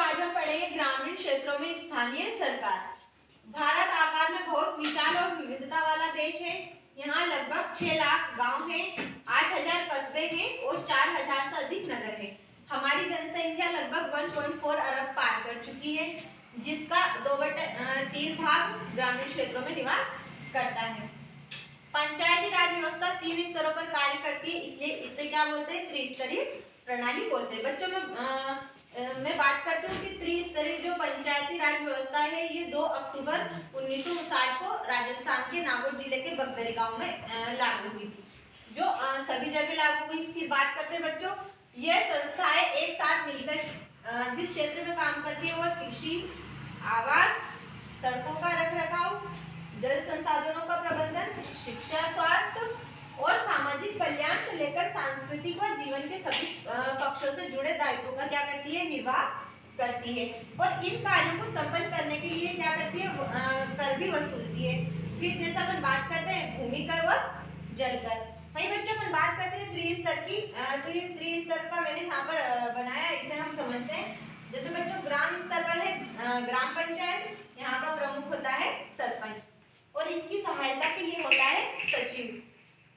आज हम पढ़ेंगे ग्रामीण क्षेत्रों में स्थानीय सरकार। भारत आकार में बहुत विशाल और विविधता वाला देश है। यहाँ लगभग 6 लाख गांव हैं, 8,000 कस्बे हैं और 4,000 से अधिक नगर हैं। हमारी जनसंख्या लगभग 1.4 अरब पार कर चुकी है, जिसका 2/3 भाग ग्रामीण क्षेत्रों में निवास करता है। पंचायती राज व्यवस्था 3 स्तरों पर कार्य करती है, इसलिए इसे क्या बोलते हैं? त्रिस्तरीय प्रणाली बोलते हैं। बच्चों मैं बात करती हूँ कि त्रिस्तरीय जो पंचायती राज व्यवस्था है ये 2 अक्टूबर 1959 को राजस्थान के नागौर जिले के बगदरी गांव में लागू हुई थी, जो सभी जगह लागू हुई। फिर बात करते हैं बच्चों, ये संस्थाएं एक साथ मिलकर जिस क्षेत्र में काम करती है वह कृषि, आवास, सड़कों का रखरखाव, जल संसाधनों का प्रबंधन, शिक्षा, स्वास्थ्य और सामाजिक कल्याण से लेकर सांस्कृतिक व जीवन के सभी पक्षों से जुड़े दायित्वों का क्या करती है? निर्वाह करती है। और इन कार्यों को संपन्न करने के लिए क्या करती है? कर भी वसूलती है। फिर जैसा अपन बात करते हैं भूमि कर व जल कर। वही बच्चों अपन बात करते हैं त्रिस्तर की। तो ये त्रिस्तर का मैंने यहाँ पर बनाया, इसे हम समझते हैं। जैसे बच्चों ग्राम स्तर पर है ग्राम पंचायत, यहाँ का प्रमुख होता है सरपंच और इसकी सहायता के लिए होता है सचिव।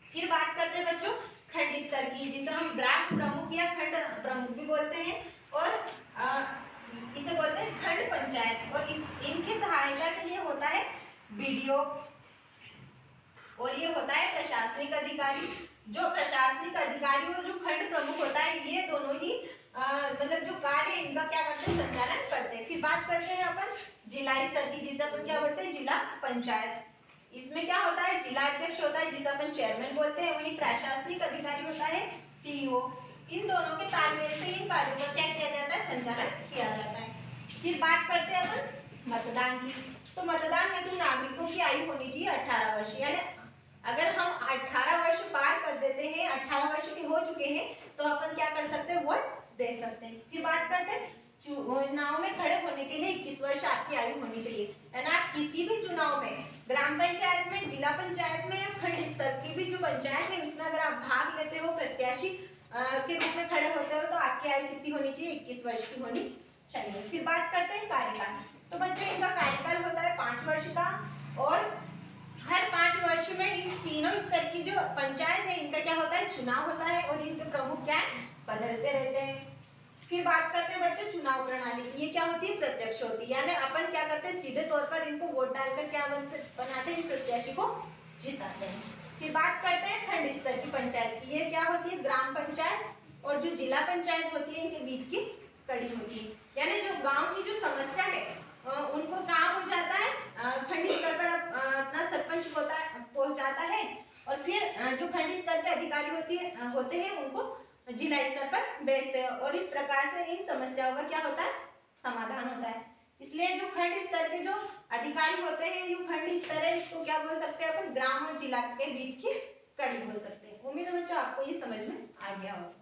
फिर बात करते हैं बच्चों खंड स्तर की, जिसे हम ब्लॉक प्रमुख या खंड प्रमुख भी बोलते हैं और इसे बोलते हैं खंड पंचायत। और इनके सहायता के लिए होता है बीडीओ और ये होता है प्रशासनिक अधिकारी। जो प्रशासनिक अधिकारी और जो खंड प्रमुख होता है ये दोनों ही मतलब जो कार्य है इनका क्या करते हैं? संचालन करते हैं। फिर बात करते हैं अपन जिला स्तर की, जिसे अपन क्या बोलते हैं? जिला पंचायत। इसमें क्या होता है? जिला अध्यक्ष होता है जिसे अपन चेयरमैन बोलते हैं, वहीं प्रशासनिक अधिकारी होता है सीईओ। इन दोनों के तालमेल से इन कार्यों का क्या किया जाता है? संचालन किया जाता है। फिर बात करते हैं अपन मतदान की। तो मतदान हेतु नागरिकों की आयु होनी चाहिए 18 वर्ष, यानी अगर हम 18 वर्ष पार कर देते हैं, 18 वर्ष के हो चुके हैं, तो अपन क्या कर सकते हैं? वोट दे सकते हैं। फिर बात करते हैं चुनाव में खड़े होने के लिए 21 वर्ष आपकी आयु होनी चाहिए, यानी आप किसी भी चुनाव में ग्राम पंचायत में, जिला पंचायत में या खंड स्तर की भी जो पंचायत है उसमें अगर आप भाग लेते हो, प्रत्याशी के रूप में खड़े होते हो, तो आपकी आयु कितनी होनी चाहिए? 21 वर्ष की होनी चाहिए। फिर बात करते हैं कार्यकाल। तो बच्चों इनका कार्यकाल होता है 5 वर्ष का और हर 5 वर्ष में इन तीनों स्तर की जो पंचायत है इनका क्या होता है? चुनाव होता है और इनके प्रमुख क्या है? बदलते रहते हैं। फिर बात करते हैं बच्चों चुनाव प्रणाली की। ये क्या होती है? प्रत्यक्ष होती है, यानी अपन क्या करते हैं? सीधे तौर पर इनको वोट डालकर क्या बनाते हैं? इन प्रत्याशी को जिताते हैं। फिर बात करते हैं खंड स्तर की पंचायत की। ये क्या होती है? ग्राम पंचायत और जो जिला पंचायत होती है इनके बीच की कड़ी होती है, यानी जो गाँव की जो समस्या है उनको कहाँ पहुँचाता है? खंड स्तर पर अपना सरपंच पहुँचाता है और फिर जो खंड स्तर के अधिकारी होते हैं उनको जिला स्तर पर भेजते हैं और इस प्रकार से इन समस्याओं का क्या होता है? समाधान होता है। इसलिए जो खंड स्तर के जो अधिकारी होते हैं, जो खंड स्तर है, इसको क्या बोल सकते हैं अपन? ग्राम और जिला के बीच की कड़ी बोल सकते हैं। उम्मीद है बच्चों आपको ये समझ में आ गया होगा।